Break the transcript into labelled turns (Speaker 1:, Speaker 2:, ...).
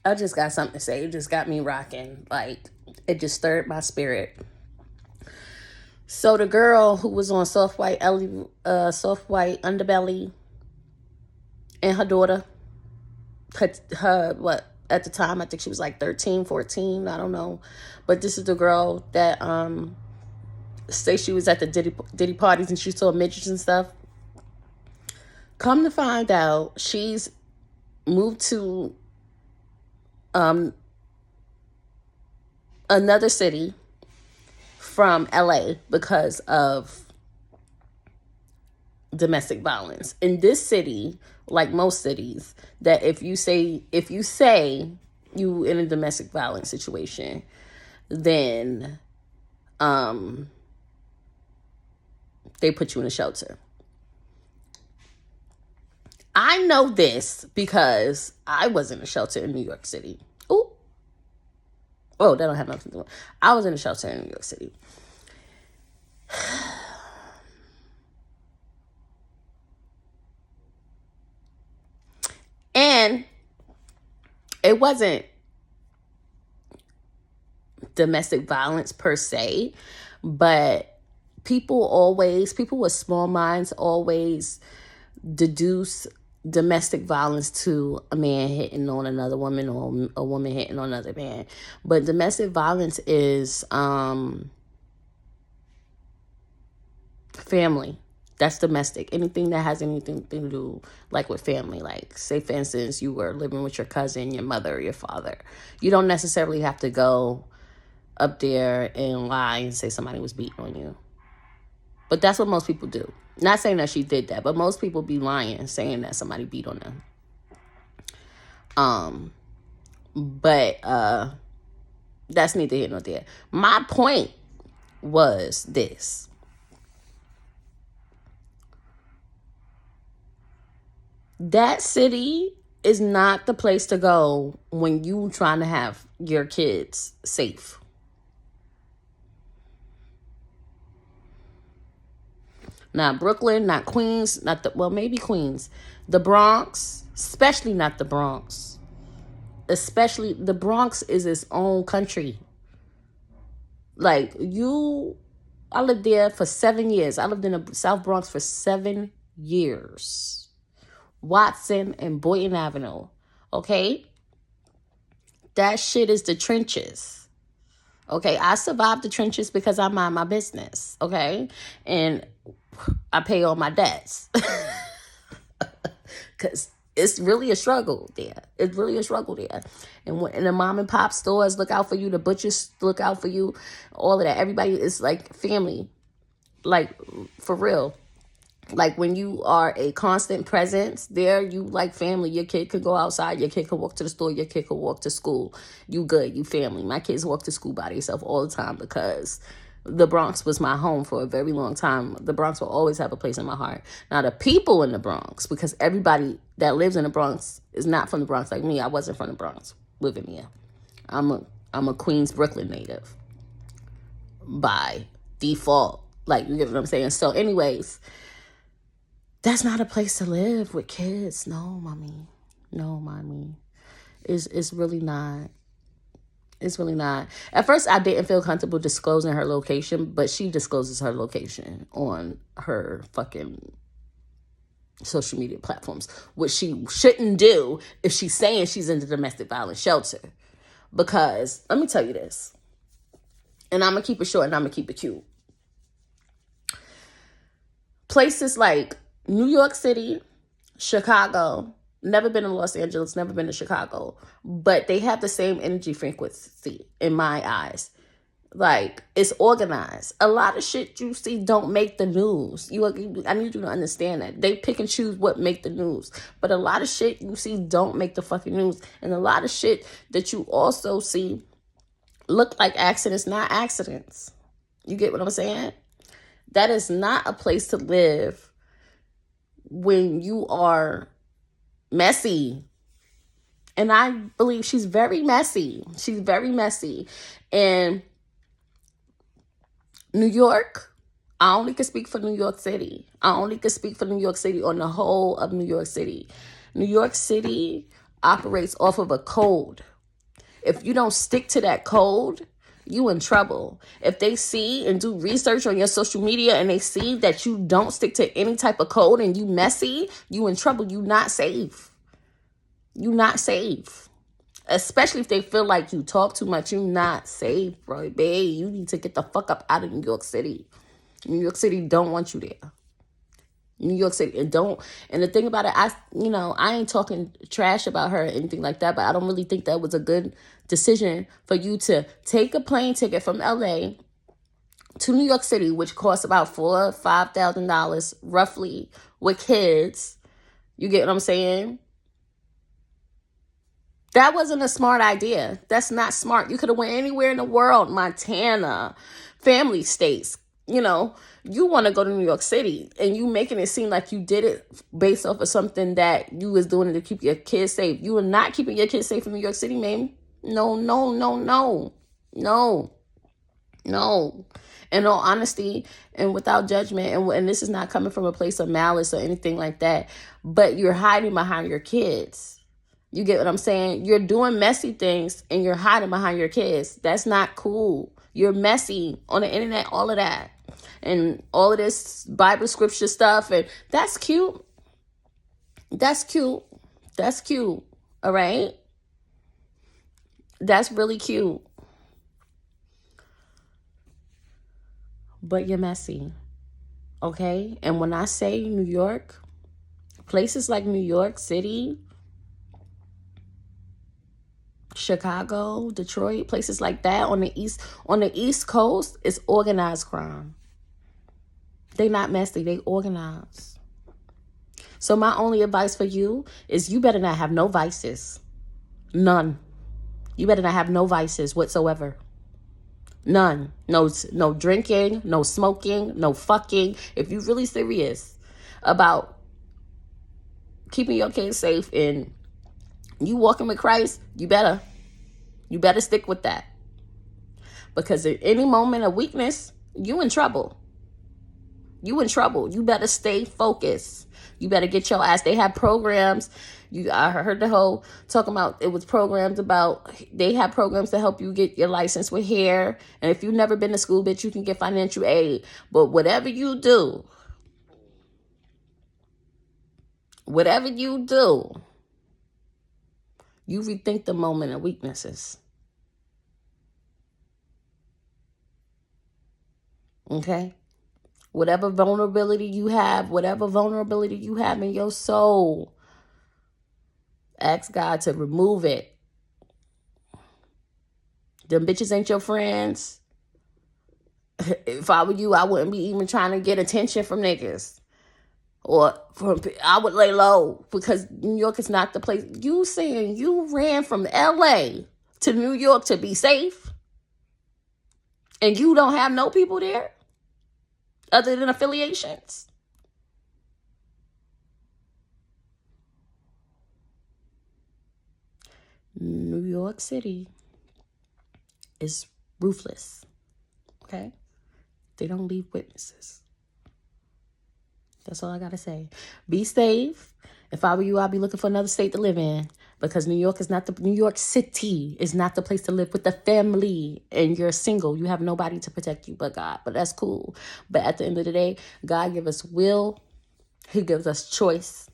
Speaker 1: I just got something to say. It just got me rocking. Like, it just stirred my spirit. So the girl who was on soft white underbelly, and her daughter, what, at the time, I think she was like 13, 14, I don't know. But this is the girl that say she was at the Diddy parties and she saw midgets and stuff. Come to find out, she's moved to another city from LA because of domestic violence. In this city, like most cities, that if you say you in a domestic violence situation, then they put you in a shelter. I know this because I was in a shelter in New York City. Oh, that don't have nothing to do with it. I was in a shelter in New York City. And it wasn't domestic violence per se, but people with small minds always deduce domestic violence to a man hitting on another woman or a woman hitting on another man. But domestic violence is family. That's domestic. Anything that has anything to do like with family. Like, say for instance, you were living with your cousin, your mother, or your father. You don't necessarily have to go up there and lie and say somebody was beating on you. But that's what most people do. Not saying that she did that, but most people be lying, saying that somebody beat on them. But that's neither here nor there. My point was this. That city is not the place to go when you trying to have your kids safe. Not Brooklyn, not Queens, maybe Queens. The Bronx, especially not the Bronx. Especially, the Bronx is its own country. Like, I lived there for 7 years. I lived in the South Bronx for 7 years. Watson and Boynton Avenue. Okay? That shit is the trenches. Okay? I survived the trenches because I mind my business. Okay? And I pay all my debts. Because it's really a struggle there. It's really a struggle there. And when the mom and pop stores look out for you, the butchers look out for you, all of that. Everybody is like family. Like, for real. Like, when you are a constant presence there, you like family. Your kid could go outside. Your kid could walk to the store. Your kid could walk to school. You good. You family. My kids walk to school by themselves all the time because the Bronx was my home for a very long time. The Bronx will always have a place in my heart. Now, the people in the Bronx, because everybody that lives in the Bronx is not from the Bronx like me. I wasn't from the Bronx living here. I'm a Queens, Brooklyn native by default. Like, you get what I'm saying? So anyways, that's not a place to live with kids. No, mommy. No, mommy. It's really not. It's really not. At first, I didn't feel comfortable disclosing her location, but she discloses her location on her fucking social media platforms, which she shouldn't do if she's saying she's in the domestic violence shelter. Because, let me tell you this, and I'm going to keep it short and I'm going to keep it cute. Places like New York City, Chicago, never been to Los Angeles, never been to Chicago, but they have the same energy frequency in my eyes. Like, it's organized. A lot of shit you see don't make the news. I need you to understand that. They pick and choose what make the news. But a lot of shit you see don't make the fucking news. And a lot of shit that you also see look like accidents, not accidents. You get what I'm saying? That is not a place to live when you are messy. And I believe she's very messy. She's very messy. And New York, I only can speak for New York City. I only can speak for New York City on the whole of New York City. New York City operates off of a code. If you don't stick to that code, you in trouble. If they see and do research on your social media and they see that you don't stick to any type of code and you messy, you in trouble. You not safe. You not safe. Especially if they feel like you talk too much. You not safe, bro. Babe, you need to get the fuck up out of New York City. New York City don't want you there. New York City and don't. And the thing about it, I ain't talking trash about her or anything like that, but I don't really think that was a good decision for you to take a plane ticket from LA to New York City, which costs about $4,000 or $5,000 roughly with kids. You get what I'm saying? That wasn't a smart idea. That's not smart. You could have went anywhere in the world, Montana, family states. You want to go to New York City and you making it seem like you did it based off of something that you was doing to keep your kids safe. You are not keeping your kids safe in New York City, man. No. In all honesty and without judgment, and this is not coming from a place of malice or anything like that, but you're hiding behind your kids. You get what I'm saying? You're doing messy things and you're hiding behind your kids. That's not cool. You're messy on the internet, all of that. And all of this Bible scripture stuff. And that's cute. That's cute. That's cute. All right? That's really cute. But you're messy. Okay? And when I say New York, places like New York City, Chicago, Detroit, places like that on the East Coast, is organized crime. They not messy, they organized. So my only advice for you is you better not have no vices. None. You better not have no vices whatsoever. None. No drinking, no smoking, no fucking. If you're really serious about keeping your kids safe and you walking with Christ, you better stick with that. Because at any moment of weakness, you in trouble. You in trouble. You better stay focused. You better get your ass. They have programs. I heard the whole talking about, it was programs about, they have programs to help you get your license with hair. And if you've never been to school, bitch, you can get financial aid. But whatever you do, you rethink the moment of weaknesses. Okay? Whatever vulnerability you have in your soul, ask God to remove it. Them bitches ain't your friends. If I were you, I wouldn't be even trying to get attention from niggas. I would lay low because New York is not the place. You saying you ran from LA to New York to be safe and you don't have no people there other than affiliations? New York City is ruthless. Okay? They don't leave witnesses. That's all I gotta say. Be safe. If I were you, I'd be looking for another state to live in, because New York City is not the place to live with the family, and you're single. You have nobody to protect you but God. But that's cool. But at the end of the day, God gives us will. He gives us choice.